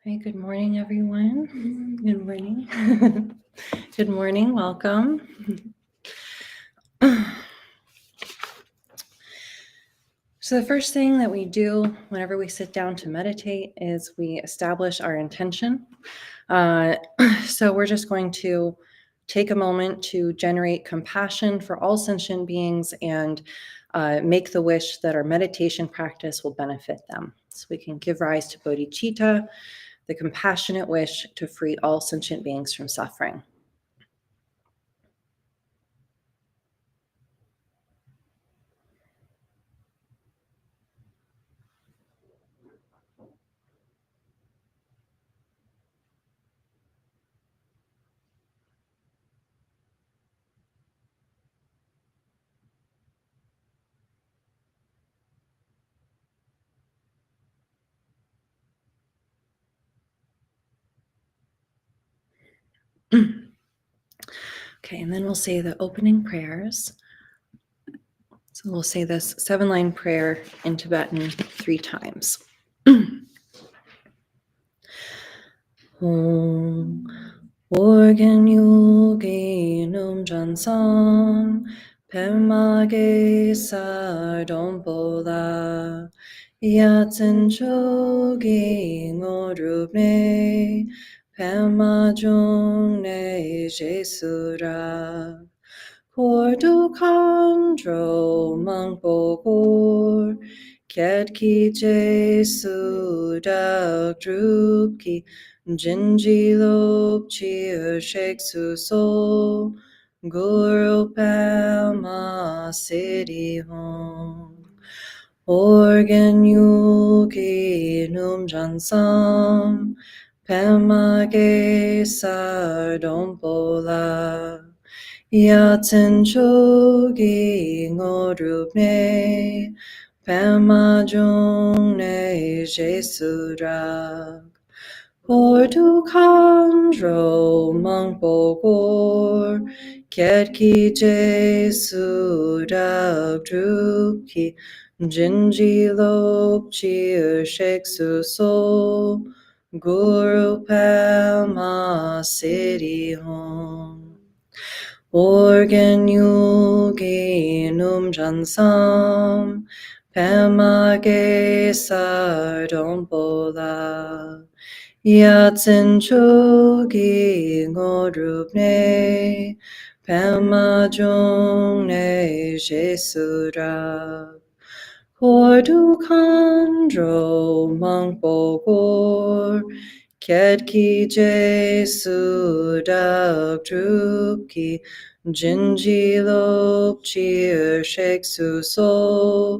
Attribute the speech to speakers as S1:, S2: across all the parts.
S1: Hi, good morning, everyone. Good morning. Good morning, welcome. So the first thing that we do whenever we sit down to meditate is we establish our intention. So we're just going to take a moment to generate compassion for all sentient beings and make the wish that our meditation practice will benefit them. So we can give rise to bodhicitta, the compassionate wish to free all sentient beings from suffering. Okay, and then we'll say the opening prayers. So we'll say this 7-line prayer in Tibetan 3 times. Om Organ Yogi Num Jansam Pemage Sardom Bola Yatsen Chogi Ngodrupne Pema Jung Ne Jesura Porto Kandro Mangpogor Ketki Jesu Dak Drupki Jinji Lop Cheer Shake Suso Guru Pama City Home Organ Yuki Num Jansam Pema Ge Sardom Pola Yatsen Chogi Ngodrupne Pema Jung Ne Jesudrak Portu Kandro Mangpogor Ketki Jesudak Drupki Jinji Lop Cheer Shake Suso Guru Pema City Home Organ Yugi Num Jansam Pema Ge Sardom Bola Yatsen Chogi Ngodrupne Pema Jung Ne Jesura Portu Kandro Mangpogor Ketki Jesu Dak Drupki Jinji Lop Cheer Shake Suso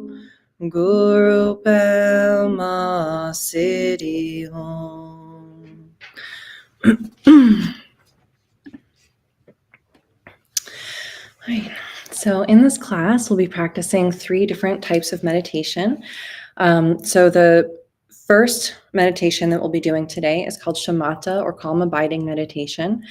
S1: Guru Pema City Home. Right. So in this class, we'll be practicing 3 different types of meditation. So the first meditation that we'll be doing today is called Shamatha, or calm abiding meditation.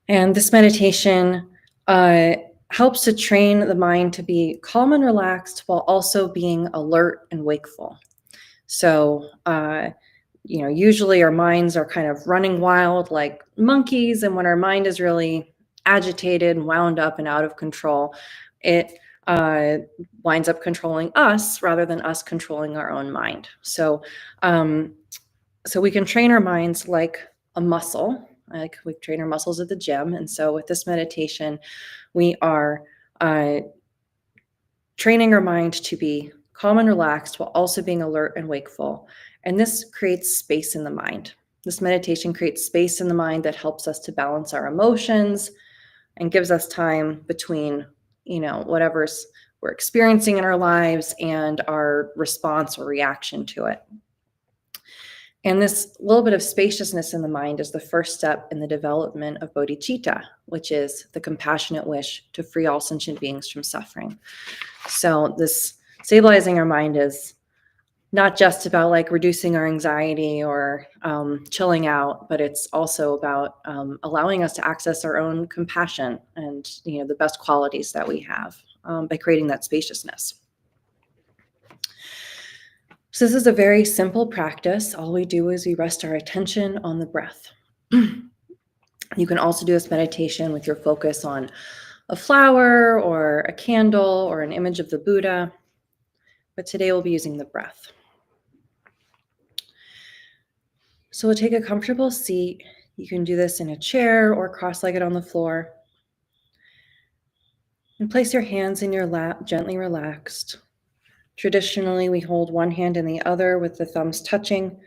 S1: And this meditation helps to train the mind to be calm and relaxed while also being alert and wakeful. So, usually our minds are kind of running wild like monkeys, and when our mind is really agitated and wound up and out of control, it winds up controlling us rather than us controlling our own mind. So we can train our minds like a muscle, like we train our muscles at the gym. And so with this meditation, we are training our mind to be calm and relaxed while also being alert and wakeful. And this creates space in the mind. This meditation creates space in the mind that helps us to balance our emotions and gives us time between, whatever's we're experiencing in our lives and our response or reaction to it. And this little bit of spaciousness in the mind is the first step in the development of bodhicitta, which is the compassionate wish to free all sentient beings from suffering. So this stabilizing our mind is not just about like reducing our anxiety or chilling out, but it's also about allowing us to access our own compassion and the best qualities that we have by creating that spaciousness. So this is a very simple practice. All we do is we rest our attention on the breath. You can also do this meditation with your focus on a flower or a candle or an image of the Buddha, but today we'll be using the breath. So we'll take a comfortable seat. You can do this in a chair or cross-legged on the floor. And place your hands in your lap, gently relaxed. Traditionally, we hold one hand in the other with the thumbs touching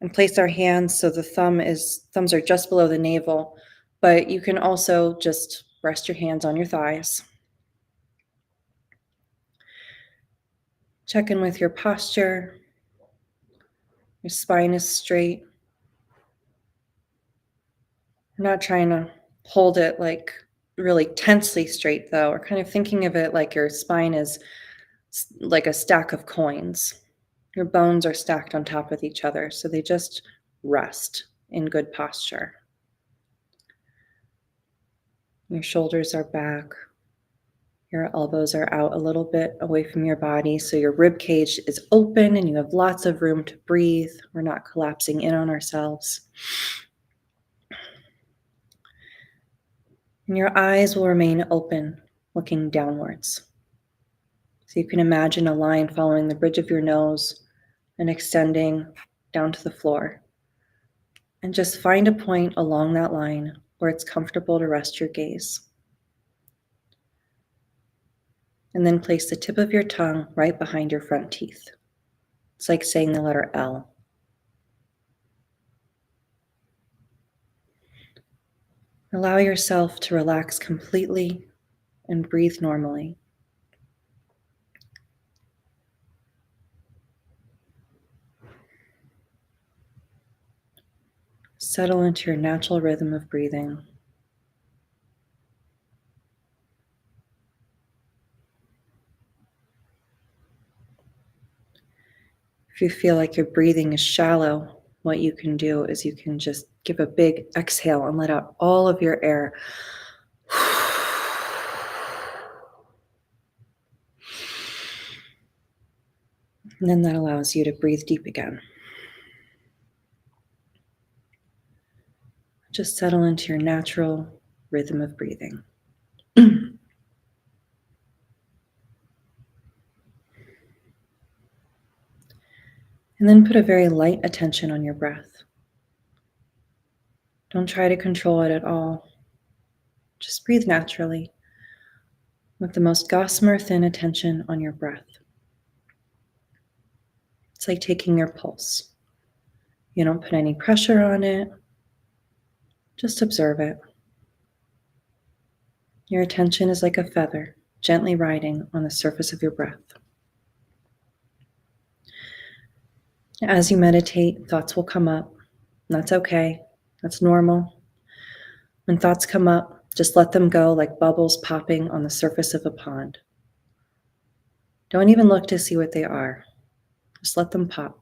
S1: and place our hands so the thumbs are just below the navel, but you can also just rest your hands on your thighs. Check in with your posture. Your spine is straight. We're not trying to hold it like really tensely straight though. We're kind of thinking of it like your spine is like a stack of coins. Your bones are stacked on top of each other, so they just rest in good posture. Your shoulders are back. Your elbows are out a little bit away from your body, so your rib cage is open and you have lots of room to breathe. We're not collapsing in on ourselves. And your eyes will remain open, looking downwards. So you can imagine a line following the bridge of your nose and extending down to the floor. And just find a point along that line where it's comfortable to rest your gaze. And then place the tip of your tongue right behind your front teeth. It's like saying the letter L. Allow yourself to relax completely and breathe normally. Settle into your natural rhythm of breathing. If you feel like your breathing is shallow, what you can do is you can just give a big exhale and let out all of your air. And then that allows you to breathe deep again. Just settle into your natural rhythm of breathing. And then put a very light attention on your breath. Don't try to control it at all. Just breathe naturally with the most gossamer thin attention on your breath. It's like taking your pulse. You don't put any pressure on it. Just observe it. Your attention is like a feather, gently riding on the surface of your breath. As you meditate, thoughts will come up. That's okay. That's normal. When thoughts come up, just let them go like bubbles popping on the surface of a pond. Don't even look to see what they are. Just let them pop.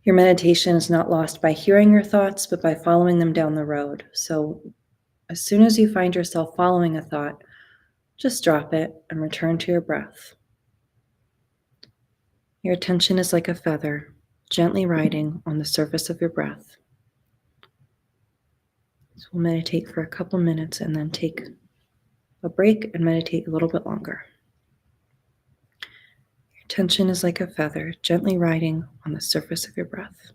S1: Your meditation is not lost by hearing your thoughts, but by following them down the road. So as soon as you find yourself following a thought, just drop it and return to your breath. Your attention is like a feather, gently riding on the surface of your breath. So we'll meditate for a couple minutes and then take a break and meditate a little bit longer. Your attention is like a feather, gently riding on the surface of your breath.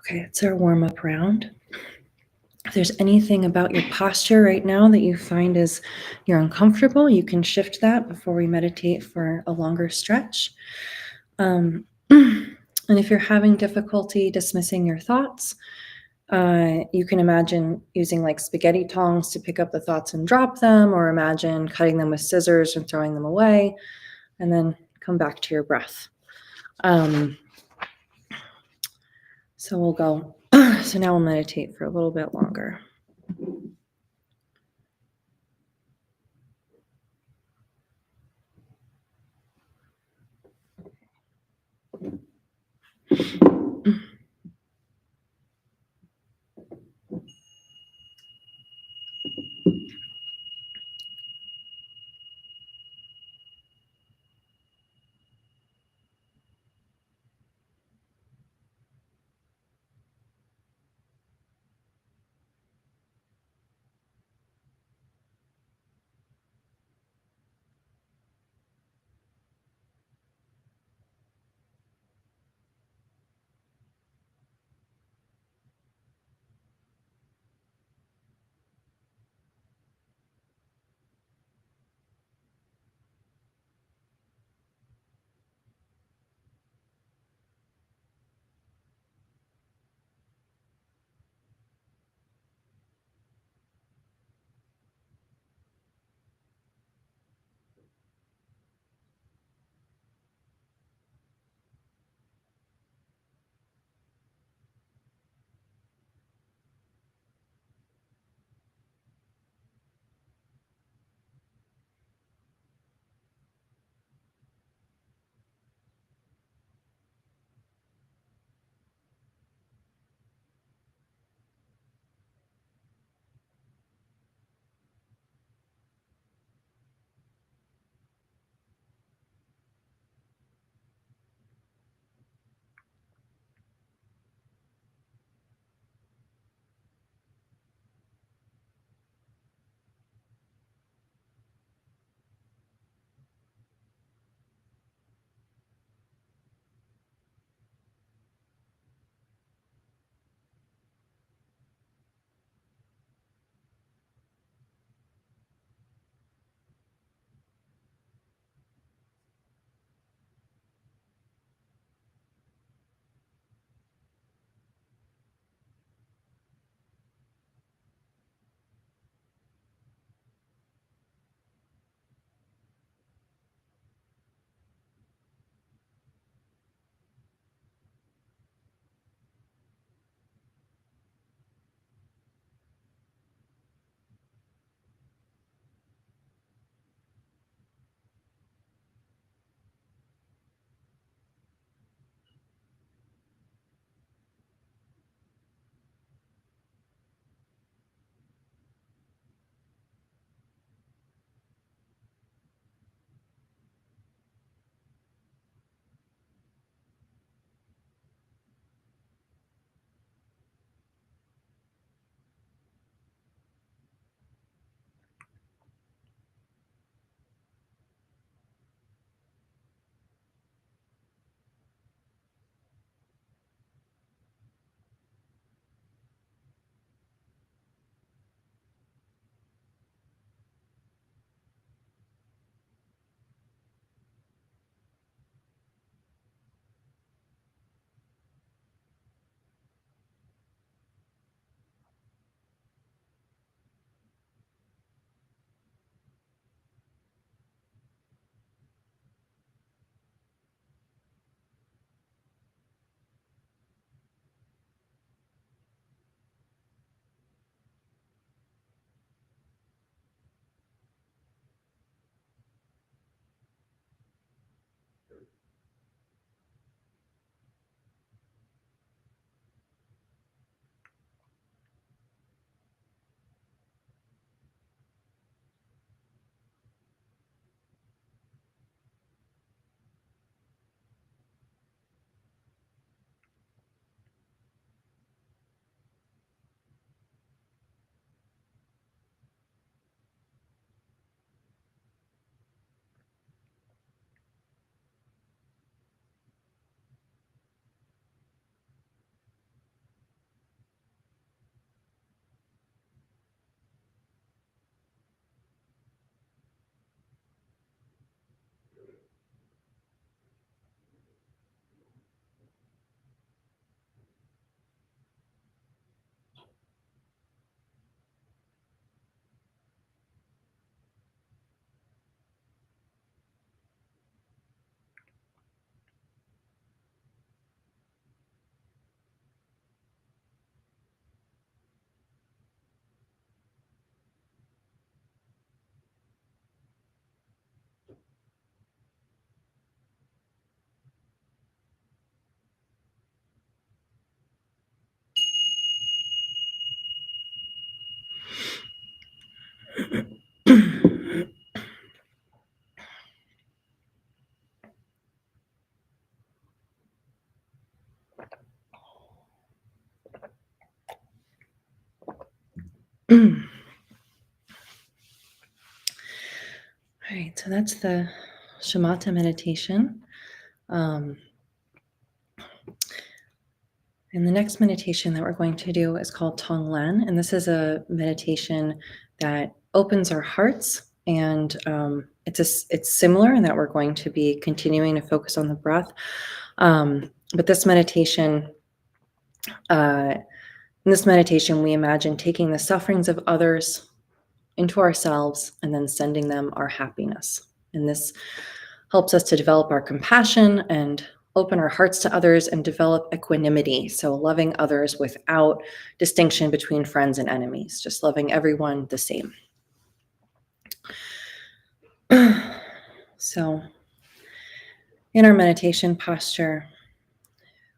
S1: Okay, it's our warm-up round. If there's anything about your posture right now that you find you're uncomfortable, you can shift that before we meditate for a longer stretch. And if you're having difficulty dismissing your thoughts, you can imagine using like spaghetti tongs to pick up the thoughts and drop them, or imagine cutting them with scissors and throwing them away, and then come back to your breath. So we'll go. So now we'll meditate for a little bit longer. All right, so that's the Shamatha meditation. And the next meditation that we're going to do is called Tonglen. And this is a meditation that opens our hearts. And it's similar in that we're going to be continuing to focus on the breath. But this meditation, in this meditation, we imagine taking the sufferings of others into ourselves and then sending them our happiness. And this helps us to develop our compassion and open our hearts to others and develop equanimity. So loving others without distinction between friends and enemies, just loving everyone the same. So in our meditation posture,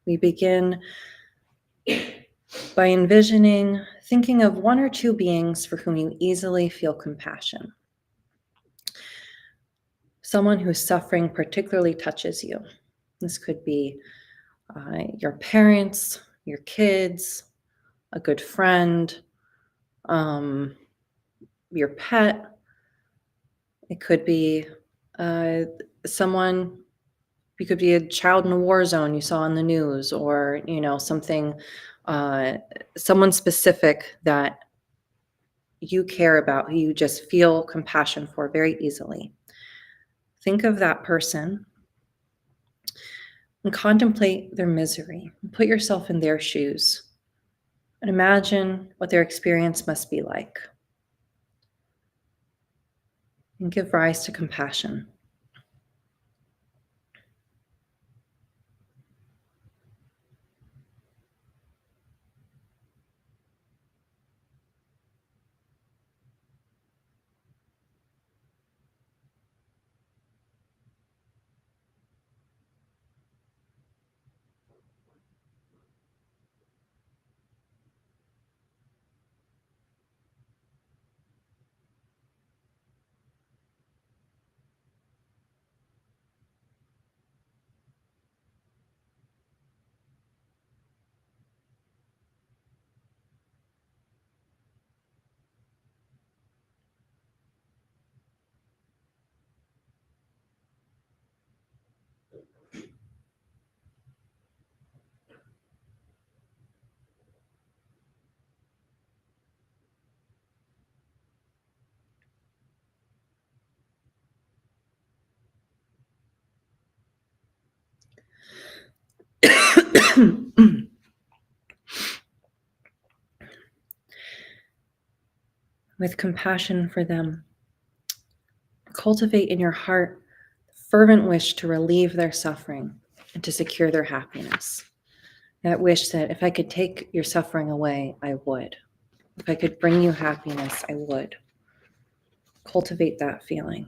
S1: we begin by thinking of one or two beings for whom you easily feel compassion. Someone whose suffering particularly touches you. This could be your parents, your kids, a good friend, your pet. It could be someone. You could be a child in a war zone you saw on the news, or something, someone specific that you care about, who you just feel compassion for very easily. Think of that person and contemplate their misery. Put yourself in their shoes and imagine what their experience must be like. And give rise to compassion. With compassion for them, cultivate in your heart the fervent wish to relieve their suffering and to secure their happiness. That wish that if I could take your suffering away, I would. If I could bring you happiness, I would. Cultivate that feeling.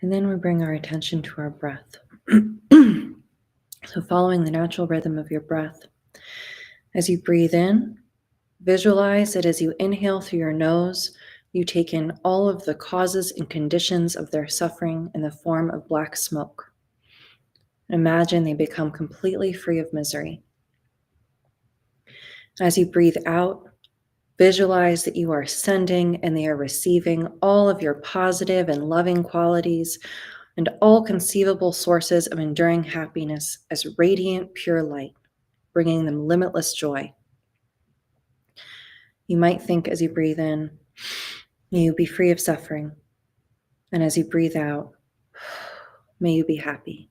S1: And then we bring our attention to our breath. So following the natural rhythm of your breath, as you breathe in, visualize that as you inhale through your nose, you take in all of the causes and conditions of their suffering in the form of black smoke. Imagine they become completely free of misery. As you breathe out, visualize that you are sending and they are receiving all of your positive and loving qualities and all conceivable sources of enduring happiness as radiant, pure light, bringing them limitless joy. You might think as you breathe in, may you be free of suffering. And as you breathe out, may you be happy.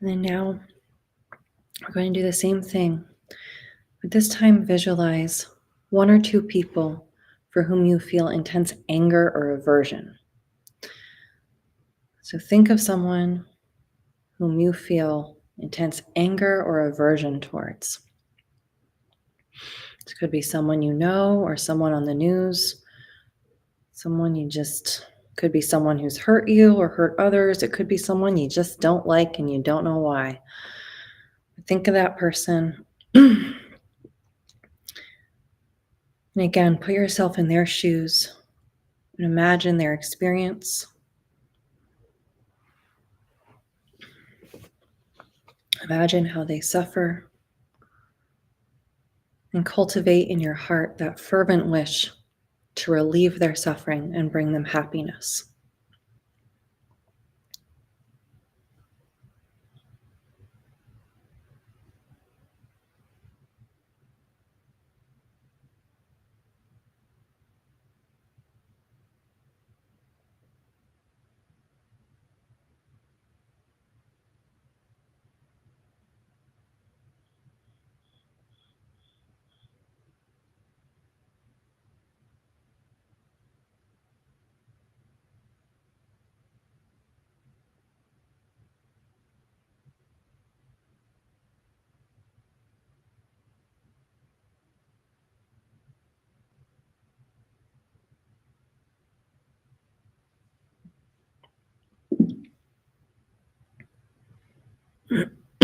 S1: And then now we're going to do the same thing, but this time visualize one or two people for whom you feel intense anger or aversion. So think of someone whom you feel intense anger or aversion towards. It could be someone you know or someone on the news, someone you just, could be someone who's hurt you or hurt others. It could be someone you just don't like and you don't know why. Think of that person. And again, put yourself in their shoes and imagine their experience. Imagine how they suffer. And cultivate in your heart that fervent wish to relieve their suffering and bring them happiness.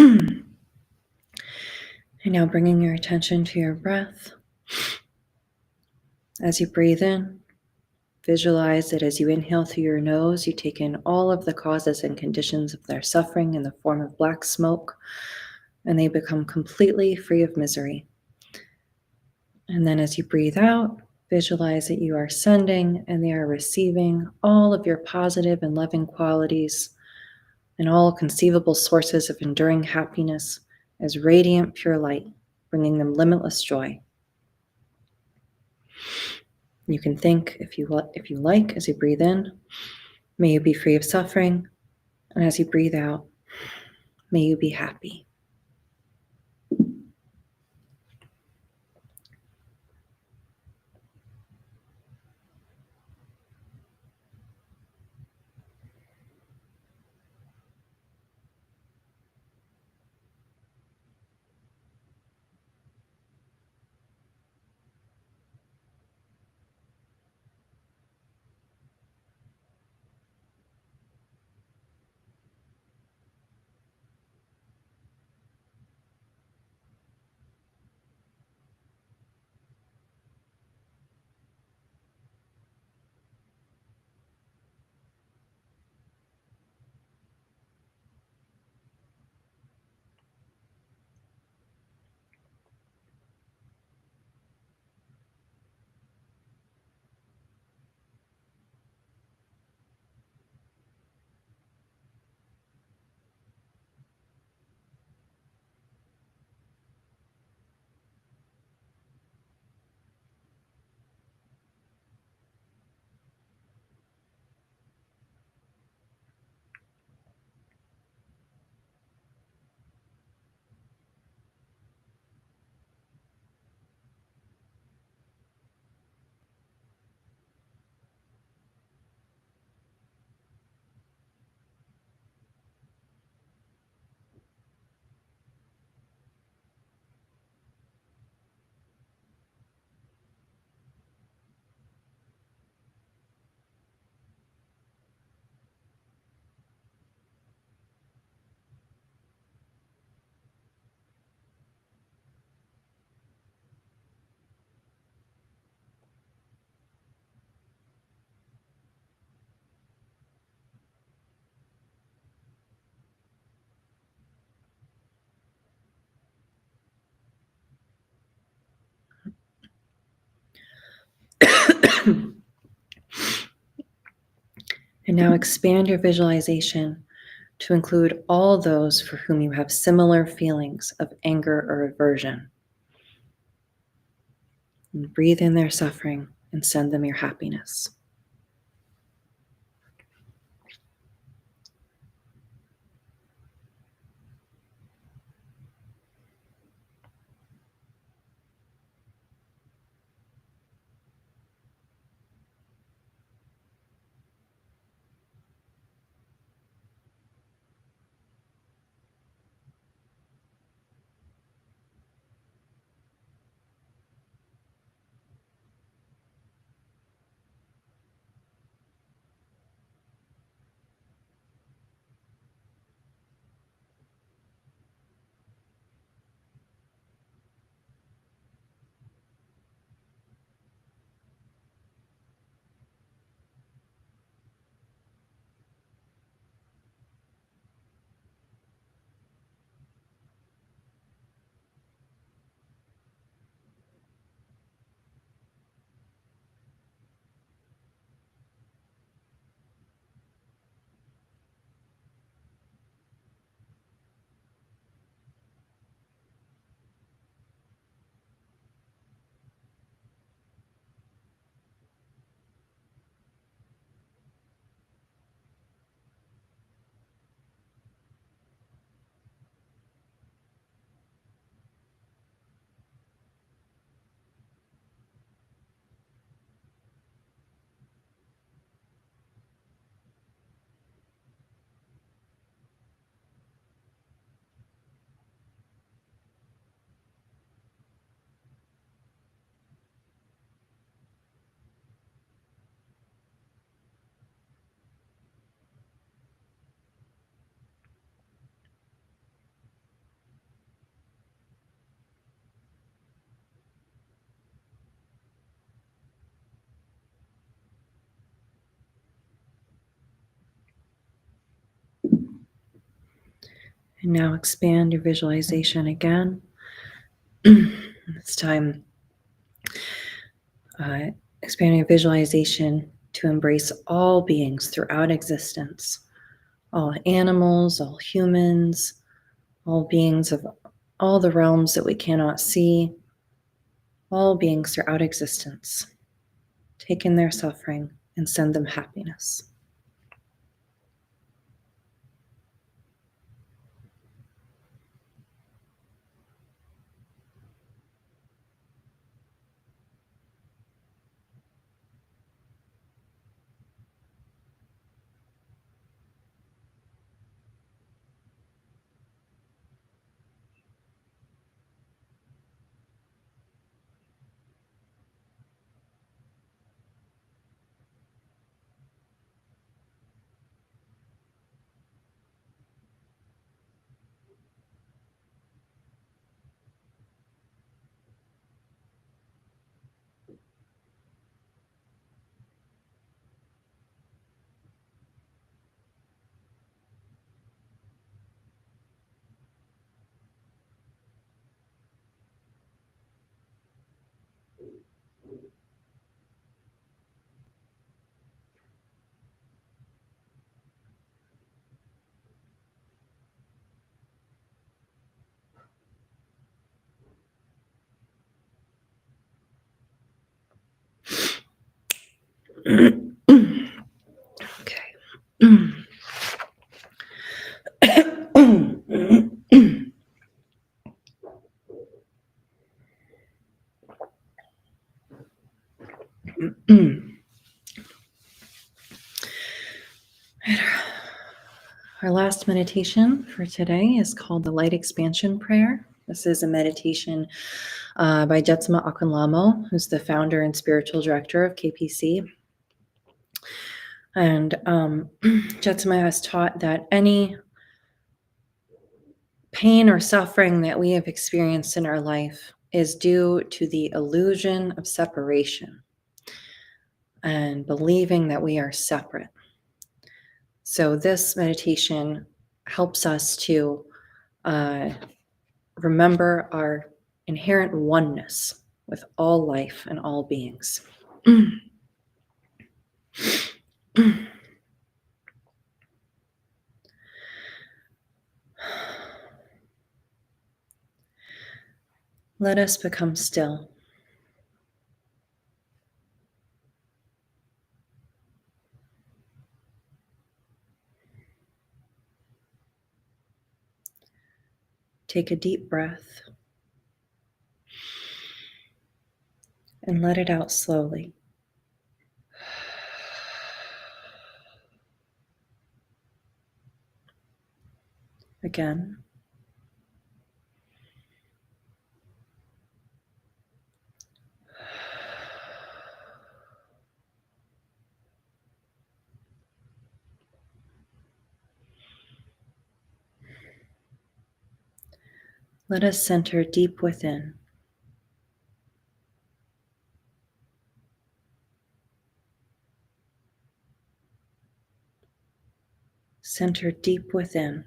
S1: And now bringing your attention to your breath. As you breathe in, visualize that as you inhale through your nose, you take in all of the causes and conditions of their suffering in the form of black smoke, and they become completely free of misery. And then as you breathe out, visualize that you are sending and they are receiving all of your positive and loving qualities and all conceivable sources of enduring happiness as radiant, pure light, bringing them limitless joy. You can think, if you like, as you breathe in, may you be free of suffering, and as you breathe out, may you be happy. And now expand your visualization to include all those for whom you have similar feelings of anger or aversion. And breathe in their suffering and send them your happiness. And now expand your visualization again. This time, expand your visualization to embrace all beings throughout existence, all animals, all humans, all beings of all the realms that we cannot see, all beings throughout existence. Take in their suffering and send them happiness. Okay. Our last meditation for today is called the Light Expansion Prayer. This is a meditation by Jetsunma, who's the founder and spiritual director of KPC. And Jetsunma has taught that any pain or suffering that we have experienced in our life is due to the illusion of separation and believing that we are separate. So this meditation helps us to remember our inherent oneness with all life and all beings. Let us become still. Take a deep breath and let it out slowly. Again. Let us center deep within. Center deep within.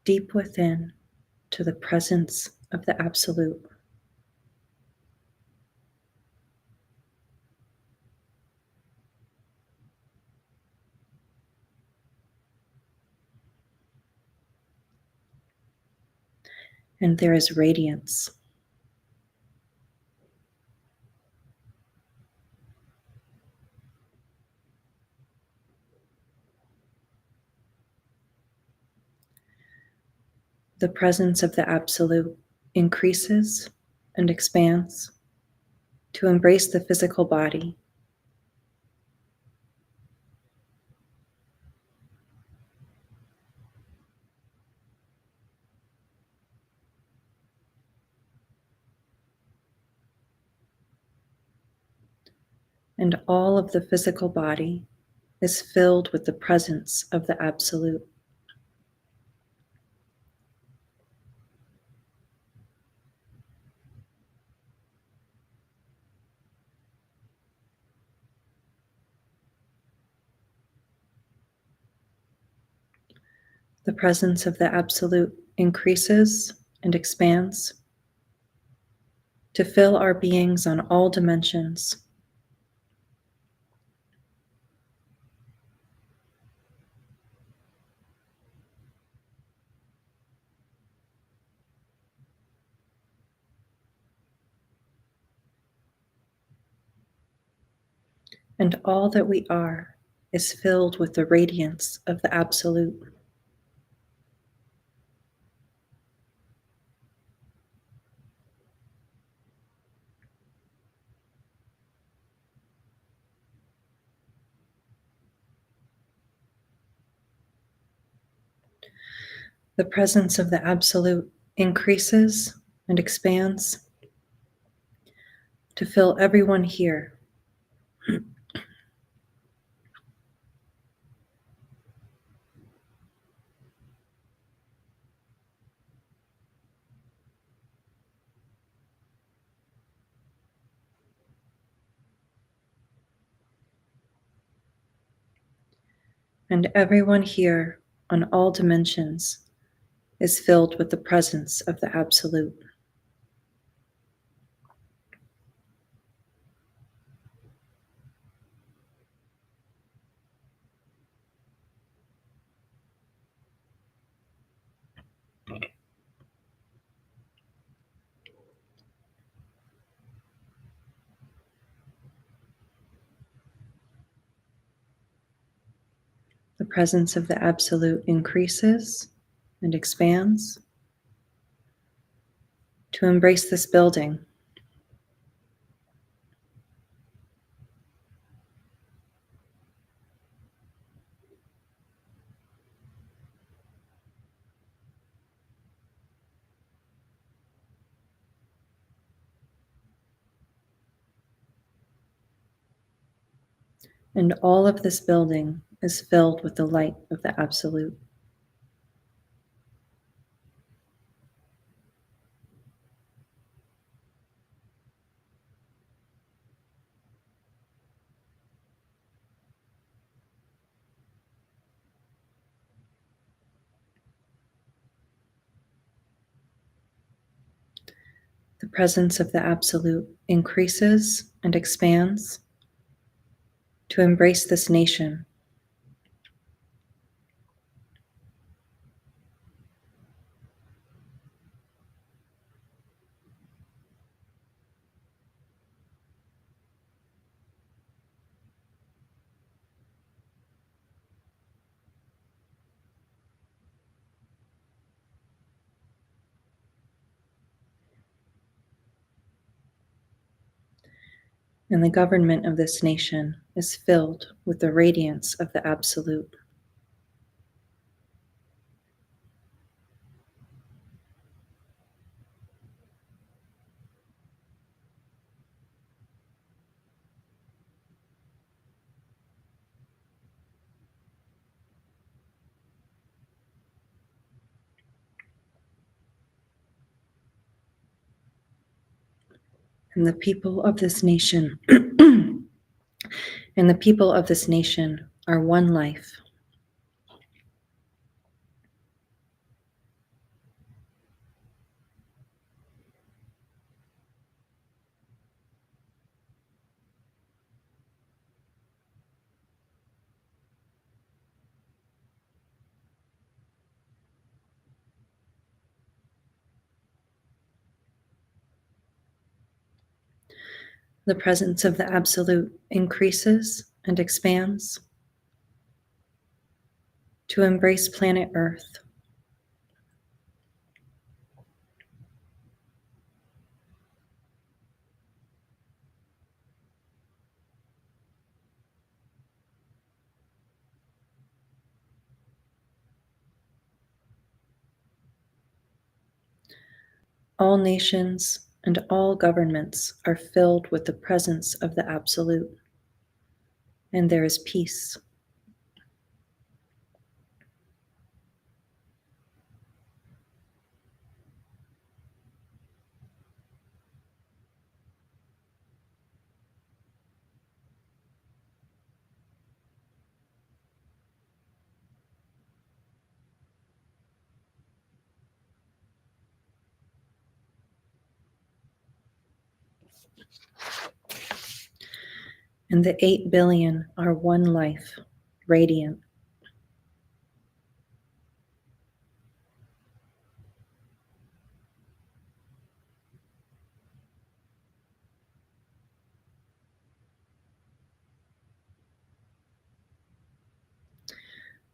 S1: Deep within to the presence of the Absolute. And there is radiance. The presence of the Absolute increases and expands to embrace the physical body. And all of the physical body is filled with the presence of the Absolute. The presence of the Absolute increases and expands to fill our beings on all dimensions. And all that we are is filled with the radiance of the Absolute. The presence of the Absolute increases and expands to fill everyone here. And everyone here on all dimensions is filled with the presence of the Absolute. The presence of the Absolute increases and expands to embrace this building. And all of this building is filled with the light of the Absolute. The presence of the Absolute increases and expands to embrace this nation. And the government of this nation is filled with the radiance of the Absolute. And the people of this nation and the people of this nation are one life. The presence of the Absolute increases and expands to embrace planet Earth. All nations and all governments are filled with the presence of the Absolute, and there is peace. And the 8 billion are one life, radiant.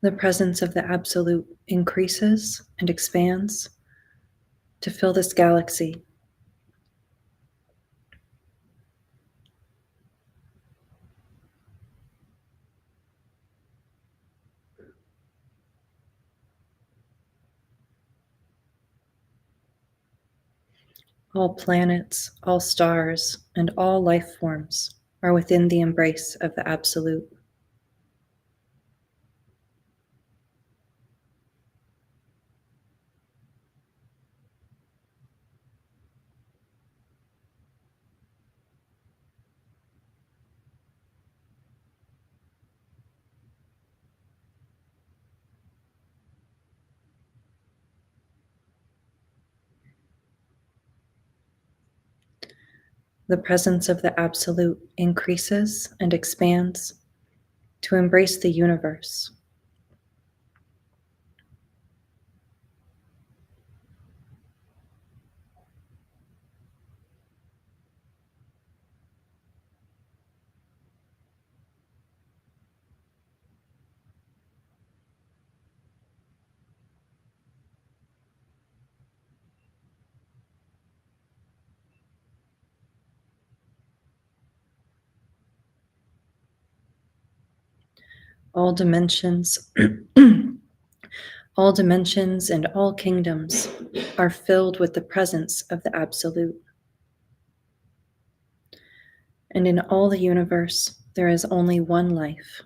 S1: The presence of the Absolute increases and expands to fill this galaxy. All planets, all stars, and all life forms are within the embrace of the Absolute. The presence of the Absolute increases and expands to embrace the universe. All dimensions, all dimensions and all kingdoms are filled with the presence of the Absolute. And in all the universe, there is only one life.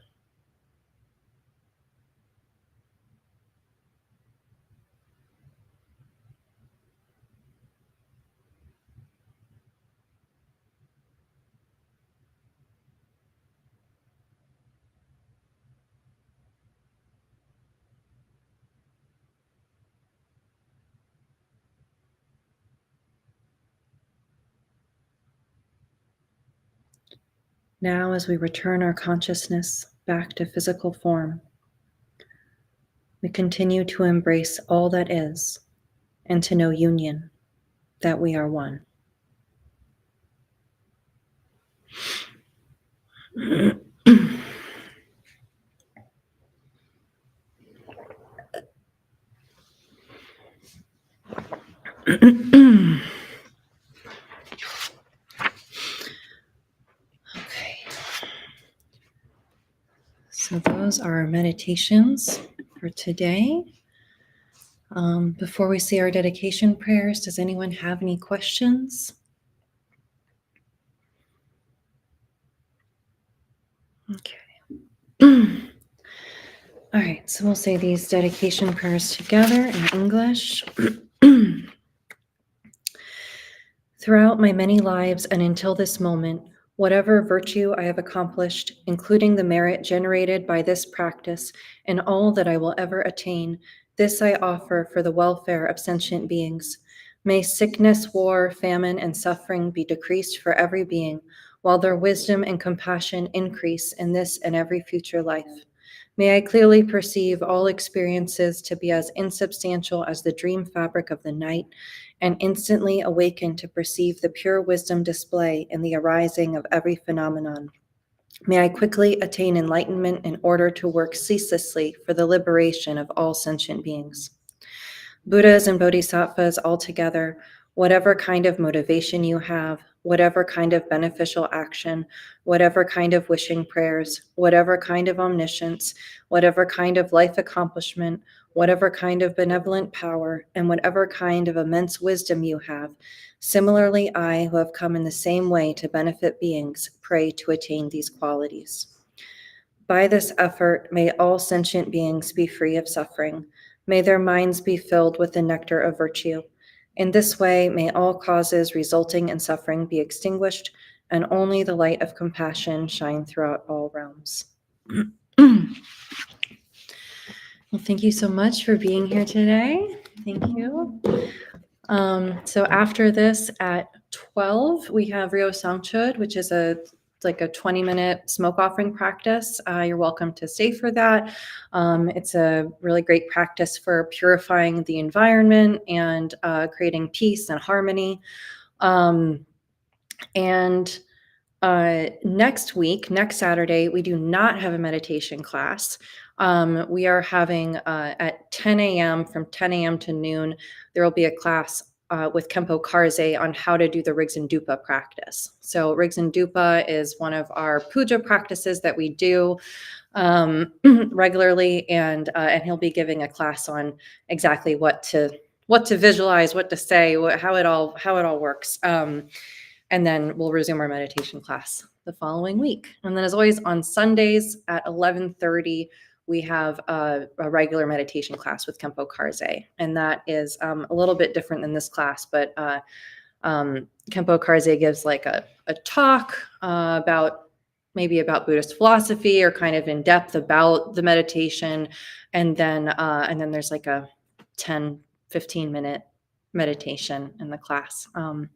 S1: Now, as we return our consciousness back to physical form, we continue to embrace all that is and to know union, that we are one. Okay. So those are our meditations for today. Before we say our dedication prayers, does anyone have any questions? Okay. All right, so we'll say these dedication prayers together in English. Throughout my many lives and until this moment, whatever virtue I have accomplished, including the merit generated by this practice and all that I will ever attain, this I offer for the welfare of sentient beings. May sickness, war, famine, and suffering be decreased for every being, while their wisdom and compassion increase in this and every future life. May I clearly perceive all experiences to be as insubstantial as the dream fabric of the night, and instantly awaken to perceive the pure wisdom display in the arising of every phenomenon. May I quickly attain enlightenment in order to work ceaselessly for the liberation of all sentient beings. Buddhas and Bodhisattvas altogether, whatever kind of motivation you have, whatever kind of beneficial action, whatever kind of wishing prayers, whatever kind of omniscience, whatever kind of life accomplishment, whatever kind of benevolent power, and whatever kind of immense wisdom you have, similarly I, who have come in the same way to benefit beings, pray to attain these qualities. By this effort, may all sentient beings be free of suffering. May their minds be filled with the nectar of virtue. In this way, may all causes resulting in suffering be extinguished, and only the light of compassion shine throughout all realms. Well, thank you so much for being here today. Thank you. So after this, at 12, we have Ryo Sangchud, which is like a 20-minute smoke offering practice. You're welcome to stay for that. It's a really great practice for purifying the environment and creating peace and harmony. And next week, next Saturday, we do not have a meditation class. We are having at 10 a.m. from 10 a.m. to noon, there will be a class with Kempo Karze on how to do the Rigzen Dupa practice. So Rigzen Dupa is one of our puja practices that we do regularly, and he'll be giving a class on exactly what to visualize, what to say, how it all works. And then we'll resume our meditation class the following week. And then, as always, on Sundays at 11:30, we have a regular meditation class with Kempo Karze. And that is a little bit different than this class, but Kempo Karze gives like a talk about Buddhist philosophy, or kind of in depth about the meditation. And then there's like a 10-15 minute meditation in the class. And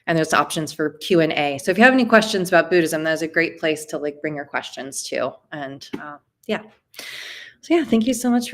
S1: there's options for Q&A. So if you have any questions about Buddhism, that's a great place to like bring your questions to. And yeah. So yeah, thank you so much for